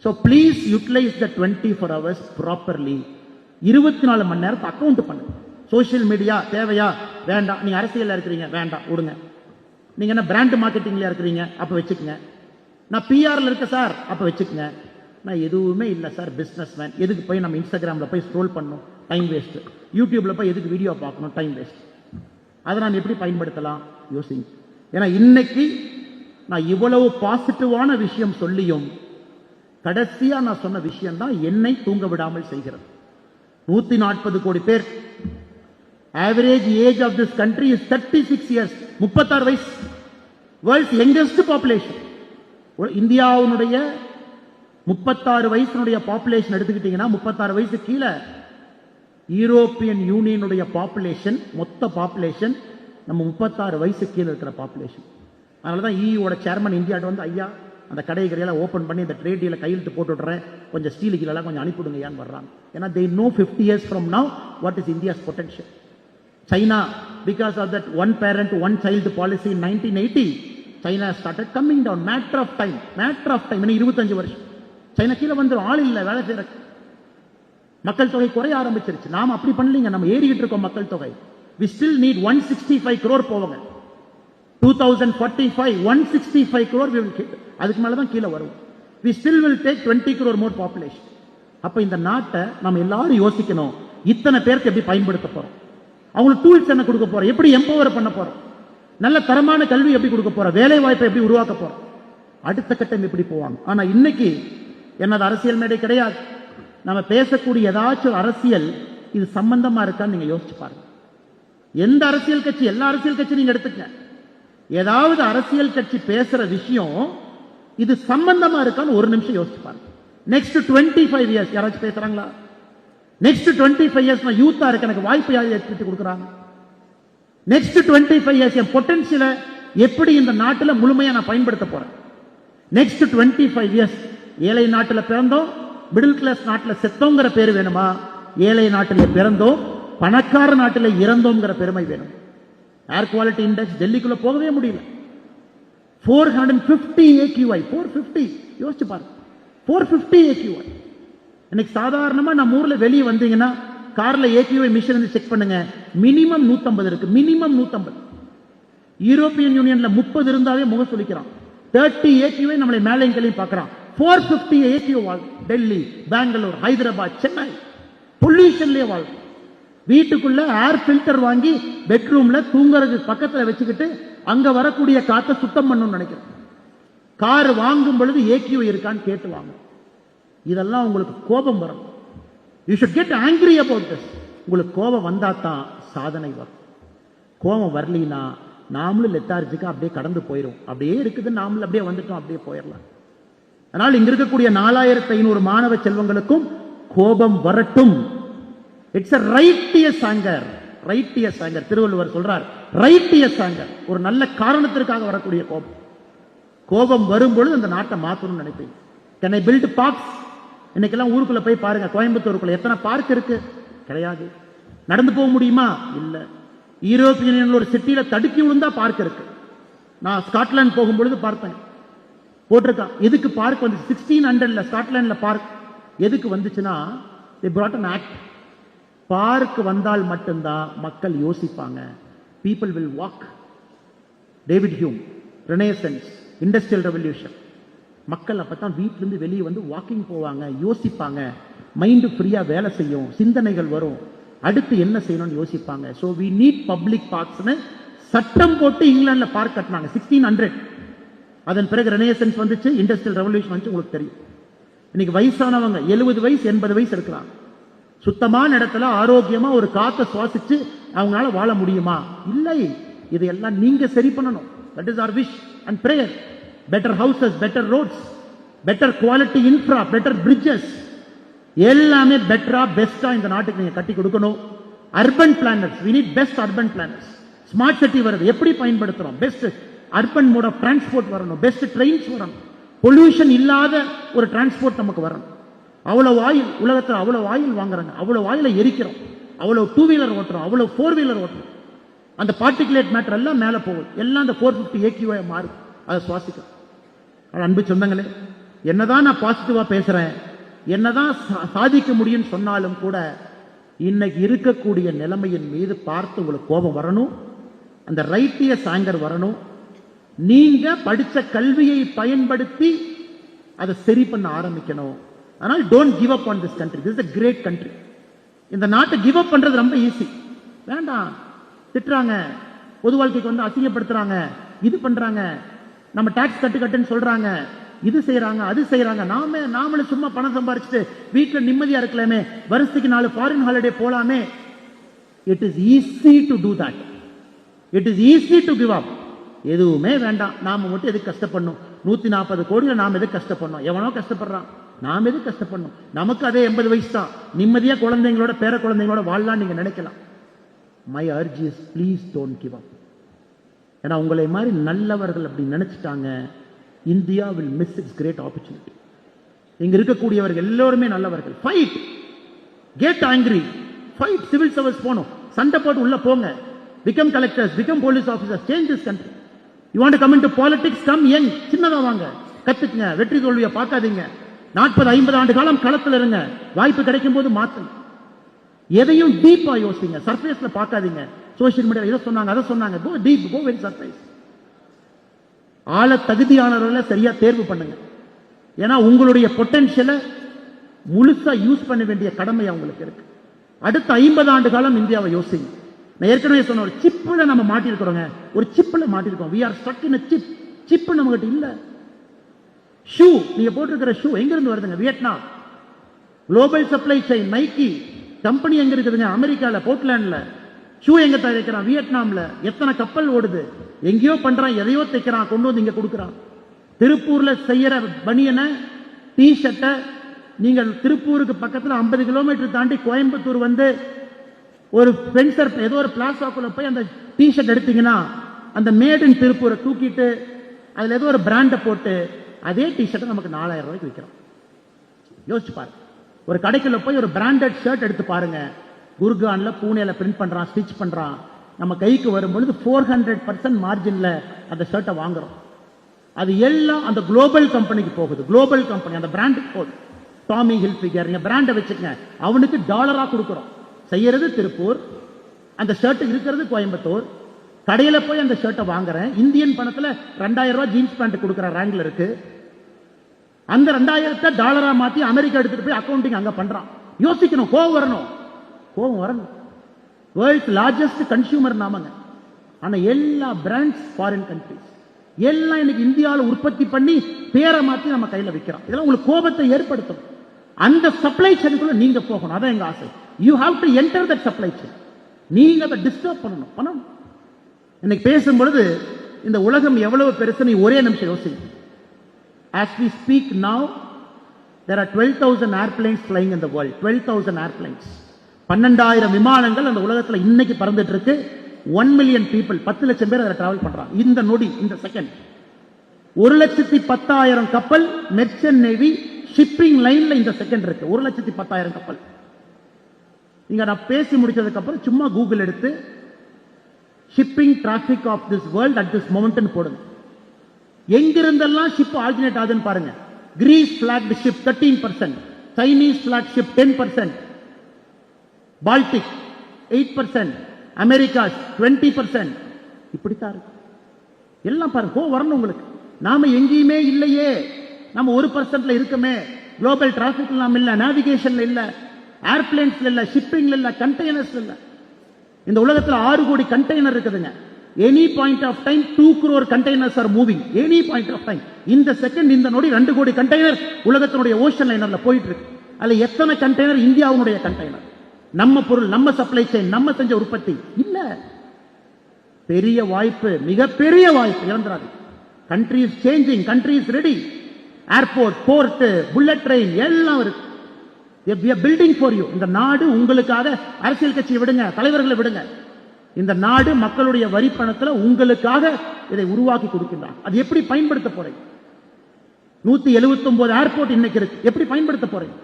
So please utilize the 24 hours properly. 24 மணி நேரத்தை account பண்ணுங்க. Social media தேவையா? வேண்டாம். நீங்க அரசியல்ல இருக்கிறீங்க, வேண்டாம், விடுங்க. நீங்க என்ன பிராண்ட் மார்க்கெட்டிங்ல இருக்கிறீங்க, அப்ப வச்சுக்கங்க. நான் பிஆர்ல இருக்க சார், அப்ப வச்சுக்கங்க. நான் எதுவுமே இல்லை சார், பிசினஸ் மேன். எதுக்கு போய் நம்ம இன்ஸ்டாகிராம்ல போய் ஸ்க்ரோல் பண்ணணும், டைம் வேஸ்ட். யூடியூப்ல போய் எதுக்கு வீடியோ பார்க்கணும், டைம் வேஸ்ட். அதை நான் எப்படி பயன்படுத்தலாம் யோசிங்க. ஏன்னா இன்னைக்கு நான் இவ்வளவு பாசிட்டிவான விஷயம் சொல்லியும் கடைசியா நான் சொன்ன விஷயம் தான் என்னை தூங்க விடாமல் செய்கிறது. 140 கோடி பேர். Average age of this country is 36 years. 36 வயசு. World's youngest population. இந்தியாவுடைய 36 வயசுடைய பாப்புலேஷன் எடுத்துக்கிட்டீங்கன்னா 36 வயசு கீழே யூரோப்பியன் யூனியனுடைய பாப்புலேஷன், மொத்த பாப்புலேஷன் நம்ம 36 வயசு கீழே இருக்கிற பாப்புலேஷன். அதனாலதான் இஓட சேர்மன் இந்தியாட்ட வந்து, ஐயா அந்த கடை கடையெல்லாம் ஓப்பன் பண்ணி இந்த ட்ரேட் டீல கையெழுத்து போட்டு விடுறேன், கொஞ்சம் ஸ்டீல் கீழெல்லாம் கொஞ்சம் அனுப்பிவிடுங்க ஏன்னு வர்றாங்க. ஏன்னா they know 50 years from now what is India's potential. China, because of that one parent one child policy in 1980, China started coming down. Matter of time. இன்னும் 25 வருஷம் சைனா கீழே வந்துடும். ஆள் இல்லை வேலை செய்யற. மக்கள் தொகை குறைய ஆரம்பிச்சிருச்சு. நாம அப்படி பண்ணலீங்க, நம்ம ஏறிக்கிட்டு இருக்கோம் மக்கள் தொகை. we still need 165 crore போவாங்க. 2045 165 crore we will hit. அதுக்கு மேல தான் கீழே வரும். we still will take 20 crore more population. அப்ப இந்த நாட்டை நம்ம எல்லாரும் யோசிக்கணும், இத்தனை பேருக்கு எப்படி பயன்படுத்த போறோம், அவங்களுக்கு டூல்ஸ் என்ன கொடுக்க போறோம், எப்படி எம்பவர் பண்ண போறோம், நல்ல தரமான கல்வி எப்படி கொடுக்க போறோம், வேலை வாய்ப்பை எப்படி உருவாக்க போறோம், அடுத்த கட்டம் எப்படி போவாங்க. ஆனா இன்னைக்கு என்னது அரசியல் மேடை கிடையாது. நம்ம பேசக்கூடிய ஏதாச்சும் அரசியல் இது சம்பந்தமா இருக்கான்னு நீங்க யோசிச்சு பாருங்க. எந்த அரசியல் கட்சி, எல்லா அரசியல் கட்சி நீங்க எடுத்துக்க, ஏதாவது அரசியல் கட்சி பேசுற விஷயம் இது சம்பந்தமா இருக்கான்னு ஒரு நிமிஷம் யோசிச்சு பாருங்க. நெக்ஸ்ட் 25 இயர்ஸ் யாராச்சும் பேசுறாங்களா? நெக்ஸ்ட் 25 இயர்ஸ் நான் யூத்தா இருக்க, எனக்கு வாய்ப்பு யாரும் ஏற்படுத்தி கொடுக்குறாங்க? நெக்ஸ்ட் 25 இயர்ஸ் என் பொட்டன்ஷியல எப்படி இந்த நாட்டில் முழுமையா நான் பயன்படுத்த போறேன்? நெக்ஸ்ட் 25 இயர்ஸ் ஏழை நாட்டில் பிறந்தோம், மிடில் கிளாஸ் நாட்டில் செத்தோங்கிற பேர் வேணுமா? ஏழை நாட்டில் பிறந்தோம், பணக்கார நாட்டில் இறந்தோங்கிற பெருமை வேணும். ஏர் குவாலிட்டி இண்டெக்ஸ் டெல்லிக்குள்ள போகவே முடியல. 450 AQI. 450 யோசிச்சு பாருங்க. 450 AQI. இன்னைக்கு சாதாரணமா நம்ம ஊர்ல வெளியே வந்தீங்கன்னா கார்ல AQI மிஷின் வந்து செக் பண்ணுங்க, மினிமம் 150 இருக்கு. மினிமம் 150. யூரோப்பியன் யூனியன்ல 30 இருந்தாவே முகம் சொல்லிக்கிறான். 30 AQI நம்மளை மேலைங்களையும் பார்க்கறான். 450 AQI வாழ். டெல்லி, பெங்களூர், ஹைதராபாத், சென்னை பொல்யூஷன்லயே வாழ். வீட்டுக்குள்ள ஏர் ஃபில்டர் வாங்கி பெட்ரூம்ல தூங்குறதுக்கு பக்கத்துல வச்சுக்கிட்டு அங்க வரக்கூடிய காத்தை சுத்தம் பண்ணணும்னு நினைக்கிறேன். கார் வாங்கும் பொழுது AQI இருக்கான்னு கேட்டு வாங்க. இதெல்லாம் உங்களுக்கு கோபம் வரும். You should get angry about this. உங்களுக்கு கோபம் வந்தா தான் சாதனை வரும். கோபம் வரலினா நாமளும் லெத்தார்ஜிக்கா அப்படியே கடந்து போயிடும். அப்படியே இருக்குது, நாமளும் அப்படியே வந்துட்டோம், அப்படியே போயிடலாம். அதனால் இங்க இருக்கக்கூடிய 4500 மாணவ செல்வங்களுக்கும் கோபம் வரட்டும். It's a righteous anger. righteous anger. Thiruvalluvar சொல்றார் righteous anger. ஒரு நல்ல காரணத்திற்காக வரக்கூடிய கோபம். கோபம் வரும்பொழுது அந்த நாட்டை மாத்தணும்னு நினைப்பீங்க. Can I build parks? இன்னைக்கெல்லாம் ஊருக்குள்ள போய் பாருங்க, கோயம்புத்தூருக்குள்ள எத்தனை பார்க் இருக்கு? கிடையாது. நடந்து போக முடியுமா? இல்ல. யூரோப்பியன் யூனியன்ல ஒரு சிட்டியில தடுக்கி விழுந்தா பார்க் இருக்கு. நான் ஸ்காட்லாந்து போகும்பொழுது பார்த்தேன், போட்டிருக்கான். எதுக்கு பார்க் வந்து 1600ல ஸ்காட்லாந்துல பார்க் எதுக்கு வந்துச்சுன்னா, they brought an act. Park வந்தால் மட்டும்தான் மக்கள் யோசிப்பாங்க. people will walk. David Hume, renaissance, industrial revolution. மக்கள் அப்பதான் வீட்டுல இருந்து வெளியே வந்து வாக்கிங் போவாங்க, யோசிப்பாங்க, மைண்ட் ஃப்ரீயா வேலை செய்யும், சிந்தனைகள் வரும், அடுத்து என்ன செய்யணும்னு யோசிப்பாங்க. ஸோ வி நீட் பப்ளிக் பார்க்ஸ்னு சட்டம் போட்டு இங்கிலாந்துல பார்க் கட்டினாங்க 1600. அதன் பிறகு ரெனேசன்ஸ் வந்துச்சு, இண்டஸ்ட்ரியல் ரெவல்யூஷன் வந்துச்சு. உங்களுக்கு தெரியும், இன்னைக்கு வயசானவங்க 70 வயசு 80 வயசு இருக்கலாம், சுத்தமான இடத்துல ஆரோக்கியமா ஒரு காத்தை சுவாசிச்சு அவங்களால வாழ முடியுமா? இல்லை. இதையெல்லாம் நீங்க சரி பண்ணணும். That is our wish and prayer. better houses, better roads, better quality infra, better bridges, எல்லாமே பெட்டரா பெஸ்டா இந்த நாட்டுக்கு நீங்க கட்டி கொடுக்கணும். Urban planners, we need best urban planners. Smart city வருது, எப்படி பயன்படுத்துறோம்? Best urban mode of transport வரணும், பெஸ்ட் ட்ரெயின்ஸ் வரணும், பொல்யூஷன் இல்லாத ஒரு டிரான்ஸ்போர்ட் நமக்கு வரணும். அவ்வளவு ஆயில், உலகத்தில் அவ்வளவு ஆயில் வாங்குறாங்க, அவ்வளவு ஆயில எரிக்கிறோம், அவ்வளவு 2 வீலர் ஓட்டுறோம், அவ்வளவு 4 வீலர் ஓட்டுறோம். அந்த பார்ட்டிகுலேட் மேட்டர் எல்லாம் மேல போகுது, எல்லாம் அந்த 450 AQI மாறும், அதை சுவாசிக்கும். அன்பு சொந்தங்களே, என்னதான் நான் பாசிட்டிவா பேசுறேன், என்னதான் சாதிக்க முடியும் சொன்னாலும் கூட இன்னைக்கு இருக்கக்கூடிய நிலைமையின் மீது பார்த்து உங்களுக்கு கோபம் வரணும், அந்த ரைட்டியஸ் ஆங்கர் வரணும். நீங்க படிச்ச கல்வியை பயன்படுத்தி அதை சரி பண்ண ஆரம்பிக்கணும். ஆனால் don't give up on this country. This is a great country. இந்த நாட்டை கிவ் அப் பண்றது ரொம்ப ஈஸி. வேண்டாம், திட்டுறாங்க, பொது வாழ்க்கைக்கு வந்து அசிங்கப்படுத்துறாங்க, இது பண்றாங்க, நம்ம டாக்ஸ் கட்டுன்னு சொல்றாங்க, இது செய்யறாங்க, அது செய்யறாங்க. நாமளும் சும்மா பணம் சம்பாரிச்சுட்டு வீட்டுல நிம்மதியா இருக்கலாமே, வருஷத்துக்கு 4 ஃபாரின் ஹாலிடே போலாமே. It is easy to do that. It is easy to give up. எதுவுமே வேண்டாம், நாம மட்டும் எதுக்கு கஷ்டப்படணும்? 140 கோடியில நாம் எதுக்கு கஷ்டப்படணும்? எவனோ கஷ்டப்படுறான், நாம் எதுக்கு கஷ்டப்படணும்? நமக்கு அதே 80 வயசு தான், நிம்மதியா குழந்தைங்களோட பேர குழந்தைங்களோட வாழலாம் நீங்க நினைக்கலாம். My urge is please don't give up. ஏன்னா உங்களை மாதிரி நல்லவர்கள் அப்படி நினைச்சிட்டாங்க, India will miss its great opportunity. இங்க இருக்கக்கூடியவர்கள் எல்லோருமே நல்லவர்கள். Fight, get angry, fight. Civil service போகணும், சண்டை போட்டு உள்ள போங்க. Become collectors, become police officers, change this country. You want to come into politics, come young. சின்னதா வாங்க, கத்துக்குங்க, வெற்றி தோல்வியை பார்க்காதீங்க. 40-50 ஆண்டு காலம் களத்தில் இருங்க, வாய்ப்பு கிடைக்கும் போது மாத்துங்க. எதையும் டீப்பா யோசிங்க, சர்ஃபேஸ்ல பார்க்காதீங்க. சோசியல் மீடியா இதை சொன்னாங்க, அதை சொன்னாங்க. Go deep, go very surface. ஆள தகுதியானவர்களை சரியா தேர்வு பண்ணுங்க. ஏன்னா உங்களுடைய பொட்டன்ஷியலை முழுசா யூஸ் பண்ண வேண்டிய கடமை அவங்களுக்கு இருக்கு. அடுத்த 50 ஆண்டு காலம் இந்தியாவை யோசிங்க. நான் ஏற்கனவே சொன்ன ஒரு சிப்ல நம்ம மாட்டிருக்கிறோங்க, ஒரு சிப்ல மாட்டிருக்கோம். we are stuck in a chip. Chip நம்ம கிட்ட இல்ல. ஷூ, நீங்க போட்டிருக்கிற ஷூ எங்க இருந்து வருதுங்க? Vietnam. Global supply chain, Nike company எங்க இருக்குதுங்க? அமெரிக்கால, போர்ட்லாண்ட்ல. ஷூ எங்க தயாரிக்கிறான்? வியட்நாம்ல. எத்தனை கப்பல் ஓடுது? எங்கேயோ பண்றான், எதையோ தைக்கிறான், கொண்டு வந்து இங்க கொடுக்குறான். திருப்பூர்ல செய்யற பனியனை, டி ஷர்ட்டை நீங்கள் திருப்பூருக்கு பக்கத்துல 50 கிலோமீட்டர் தாண்டி கோயம்புத்தூர் வந்து ஒரு பென்சர் ஏதோ ஒரு பிளாசாக்குள்ள போய் அந்த டி ஷர்ட் எடுத்தீங்கன்னா, அந்த மேட் இன் திருப்பூரை தூக்கிட்டு அதுல ஏதோ ஒரு பிராண்டை போட்டு அதே டி ஷர்ட்டை நமக்கு 4000 ரூபாய்க்கு விற்கிறோம். யோசிச்சு பாருங்க. ஒரு கடைக்குள்ள போய் ஒரு பிராண்டட் ஷர்ட் எடுத்து பாருங்க. குர்கான்ல, பூனேல பிரிண்ட் பண்றான், ஸ்டிச் பண்றான். நம்ம கைக்கு வரும்பொழுது 400% மார்ஜின்ல அந்த ஷர்ட்டை வாங்குறோம். அது எல்லாம் அந்த குளோபல் கம்பெனிக்கு போகுது. குளோபல் கம்பெனி அந்த பிராண்டுக்கு போகுது. டாமி ஹில்ஃபிகர், நீங்க பிராண்டை வச்சுக்கங்க, அவனுக்கு டாலரா கொடுக்குறோம். செய்யறது திருப்பூர், அந்த ஷர்ட் இருக்கிறது கோயம்புத்தூர். கடையில போய் அந்த ஷர்ட்டை வாங்குறேன், இந்தியன் பணத்துல 2000 ரூபாய் ஜீன்ஸ் பேண்ட் கொடுக்குற ரேங்க்ல இருக்கு. அந்த 2000 டாலரா மாத்தி அமெரிக்கா எடுத்துட்டு போய் அக்கவுண்டிங் அங்க பண்றான். யோசிக்கணும், கோவம் வரணும், கோவம் வரணும். வேர்ல்ட்ஸ் லார்ஜஸ்ட் கன்சியூமர் நாமங்க. ஆனா எல்லா பிராண்ட்ஸ் ஃபாரின் கண்ட்ரிஸ், எல்லாம் இன்னைக்கு இந்தியாவில் உற்பத்தி பண்ணி பேரை மாத்தி நம்ம கையில விற்கிறோம். இதெல்லாம் உங்களுக்கு கோபத்தை ஏற்படுத்தும். அந்த சப்ளை செயினுக்குள்ள நீங்க போகணும், அதான் எங்க ஆசை. You have to enter that supply chain. நீங்க அதை டிஸ்டர்ப் பண்ணணும். இன்னைக்கு பேசும்பொழுது இந்த உலகம் எவ்வளவு பெருசு நீ ஒரே நிமிஷம் யோசிங்க. As we speak now, there are 12,000 airplanes flying in the world. 12,000 airplanes. 12,000 விமானங்கள் அந்த உலகத்தில் இன்னைக்கு பறந்துட்டு இருக்கு. 1 million people, 10 லட்சம் பேர் அதில் டிராவல் பண்றாங்க. இந்த நொடி, இந்த செகண்ட் 1,10,000 கப்பல் மெர்ச்சன்ட் நேவி ஷிப்பிங் லைன்ல இந்த செகண்ட் இருக்கு. 1,10,000 கப்பல். நீங்க நான் பேசி முடிச்சதுக்கு அப்புறம் சும்மா கூகுள் எடுத்து shipping traffic of this world at this moment போடுங்க. எங்கிருந்தெல்லாம் ஷிப் ஆல்டர்னேட் ஆகுதுன்னு பாருங்க. Greece blocked ship 13%, Chinese block ship 10%, Baltic 8%, America 20%. இப்படித்தான் இருக்கு எல்லாம். பாருங்க, வரணும் உங்களுக்கு. நாம எங்கேயுமே இல்லையே, நம்ம 1% இருக்கமே. குளோபல் டிராபிக் நாம இல்ல, நேவிகேஷன்ல இல்ல, ஏர்பிளேன்ஸ்ல இல்ல, ஷிப்பிங்ல இல்ல, கண்டெய்னர்ஸ் இல்ல. இந்த உலகத்துல 6 கோடி கண்டெய்னர் இருக்குதுங்க. Any point of time 2 crore containers are moving. Any point of time, இந்த செகண்ட், இந்த நொடி 2 கோடி கண்டெய்னர் உலகத்தினுடைய ஓஷன் லைனர்ல போயிட்டு இருக்கு. அதுல எத்தனை கண்டெய்னர் இந்தியாவுடைய கண்டெய்னர்? நம்ம பொருள், நம்ம சப்ளை செயின், நம்ம செஞ்ச உற்பத்தி இல்ல. பெரிய வாய்ப்பு, மிகப்பெரிய வாய்ப்பு, இழந்துராது. Country is changing, country is ready. Airport, port, bullet train எல்லாம் இருக்கு. we are building for you. இந்த நாடு உங்களுக்காக. அரசியல் கட்சியை விடுங்க, தலைவர்களை விடுங்க. இந்த நாடு மக்களுடைய வரி பணத்துல உங்களுக்காக இதை உருவாக்கி கொடுக்கின்றார். அது எப்படி பயன்படுத்த போறீங்க? 179 ஏர்போர்ட் இன்னைக்கு இருக்கு, எப்படி பயன்படுத்த போறீங்க?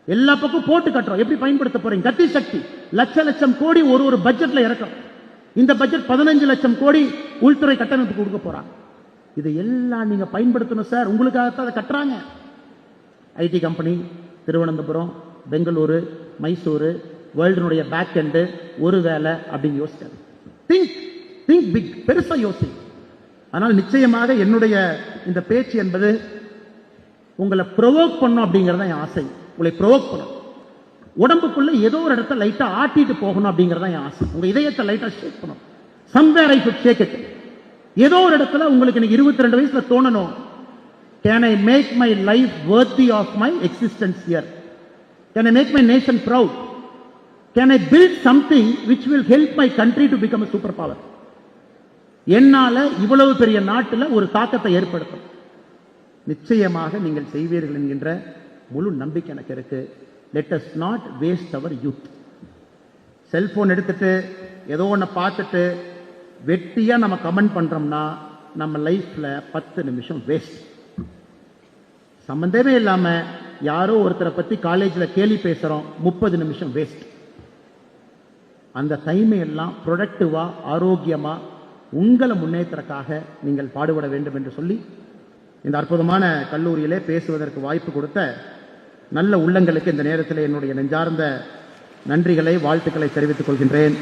எல்லா பக்கம் போட்டு கட்டுறோம், எப்படி பயன்படுத்த போறீங்க? கத்தி சக்தி, லட்சம் கோடி ஒரு பட்ஜெட்ல இறக்கும். இந்த பட்ஜெட் 15 லட்சம் கோடி உள்துறை கட்டமைப்பு கொடுக்க போறாங்க. இதை எல்லாம் நீங்க பயன்படுத்தணும் சார். உங்களுக்காகத்தான் அதை கட்டுறாங்க. ஐடி கம்பெனி திருவனந்தபுரம், பெங்களூரு, மைசூரு, வேர்ல்டுனுடைய பேக் எண்டு, ஒரு வேலை அப்படின்னு யோசிச்சாரு. திங்க் பிக், பெருசா யோசி. ஆனால் நிச்சயமாக என்னுடைய இந்த பேச்சு என்பது உங்களை ப்ரொவோக் பண்ணும் அப்படிங்கறத என் ஆசை. உங்களை ப்ரொவோக் பண்ணும். உடம்புக்குள்ள ஏதோ ஒரு இடத்த லைட்டா ஆட்டிட்டு போகணும் அப்படிங்கறத என் ஆசை. உங்க இதயத்தை லைட்டா ஷேக் பண்ணும். Somewhere I should shake it. ஏதோ ஒரு இடத்துல உங்களுக்கு இன்னைக்கு 22 வயசுல தோணணும், can I make my life worthy of my existence here? Can I make my nation proud? Can I build something which will help my country to become a superpower? என்னால இவ்வளவு பெரிய நாட்டுல ஒரு தாக்கத்தை ஏற்படுத்தும். நிச்சயமாக நீங்கள் செய்வீர்கள் என்கின்ற முழு நம்பிக்கை எனக்கு இருக்கு. Let us not waste our youth. Cellphone எடுத்துட்டு ஏதோ ஒன்ன பார்த்துட்டு வெட்டியா நம்ம கமெண்ட் பண்றோம்னா நம்ம லைஃப்ல 10 நிமிஷம் வேஸ்ட். சம்பந்தமே இல்லாம யாரோ ஒருத்தரை பத்தி காலேஜ்ல கேலி பேசுறோம், 30 நிமிஷம் வேஸ்ட். அந்த டைமை எல்லாம் ப்ரொடக்டிவா, ஆரோக்கியமா உங்களை முன்னேற்றக்காக நீங்கள் பாடுபட வேண்டும் என்று சொல்லி இந்த அற்புதமான கல்லூரியிலே பேசுவதற்கு வாய்ப்பு கொடுத்த நல்ல உள்ளங்களுக்கு இந்த நேரத்தில் என்னுடைய நெஞ்சார்ந்த நன்றிகளை, வாழ்த்துக்களை தெரிவித்துக் கொள்கின்றேன்.